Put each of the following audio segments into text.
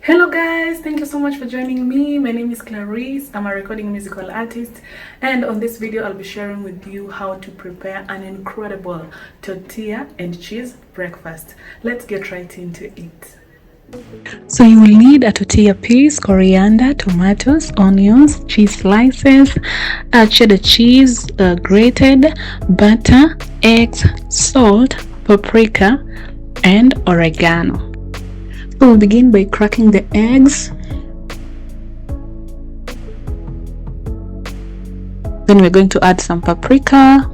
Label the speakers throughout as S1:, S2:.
S1: Hello guys, thank you so much for joining me. My name is Qlaryce. I'm a recording musical artist, and on this video I'll be sharing with you how to prepare an incredible tortilla and cheese breakfast. Let's get right into it. So you will need a tortilla piece, coriander, tomatoes, onions, cheese slices, cheddar cheese, grated, butter, eggs, salt, paprika, and oregano. So we'll begin by cracking the eggs. Then we're going to add some paprika,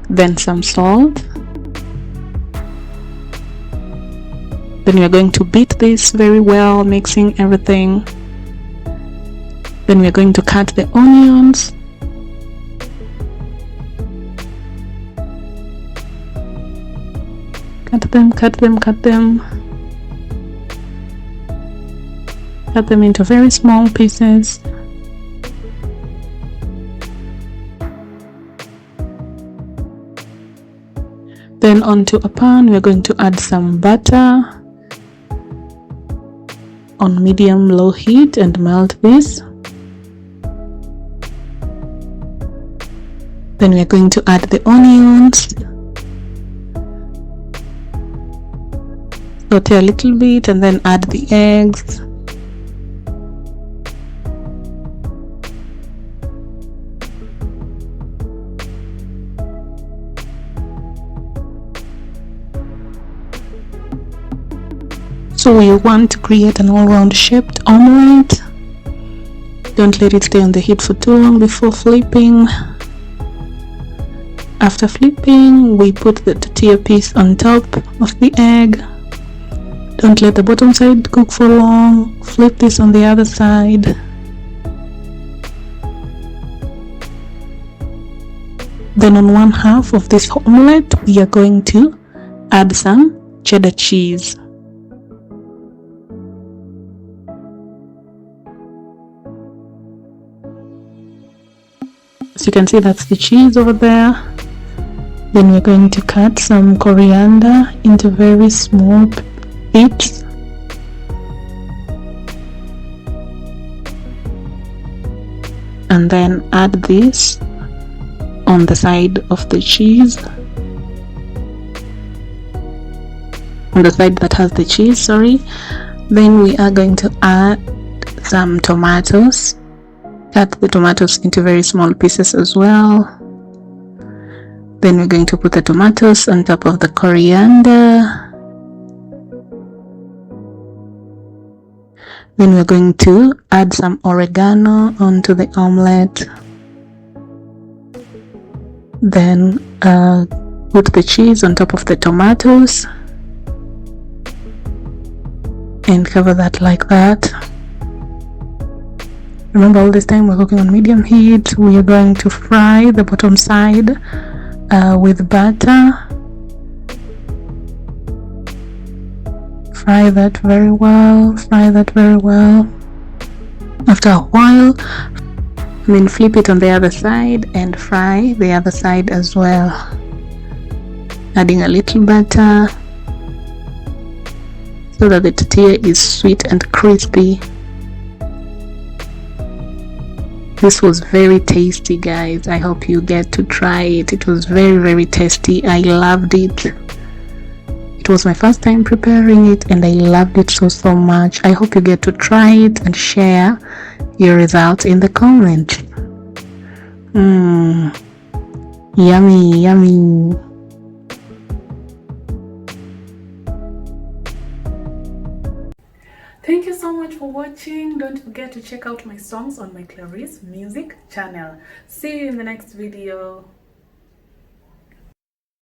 S1: then some salt. Then we're going to beat this very well, mixing everything. Then we're going to cut the onions. Cut them. Cut them into very small pieces. Then onto a pan, we're going to add some butter on medium-low heat and melt this. Then we're going to add the onions. Saute a little bit and then add the eggs. So we want to create an all-round shaped omelette. Don't let it stay on the heat for too long before flipping. After flipping, we put the tortilla piece on top of the egg. Don't let the bottom side cook for long. Flip this on the other side. Then on one half of this omelette, we are going to add some cheddar cheese. As you can see, that's the cheese over there. Then we're going to cut some coriander into very small bits. And then add this on the side of the cheese. On the side that has the cheese, sorry. Then we are going to add some tomatoes. Cut the tomatoes into very small pieces as well. Then we're going to put the tomatoes on top of the coriander. Then we're going to add some oregano onto the omelette. Then put the cheese on top of the tomatoes and cover that like that. Remember, all this time we're cooking on medium heat. We are going to fry the bottom side with butter. Fry that very well. After a while, then flip it on the other side and fry the other side as well. Adding a little butter so that the tortilla is sweet and crispy. This was very tasty, guys. I hope you get to try it. It was very tasty. I loved it. It was my first time preparing it and I loved it so much. I hope you get to try it and share your results in the comment. Yummy. Thank you so much for watching. Don't forget to check out my songs on my Qlaryce music channel. See you in the next video.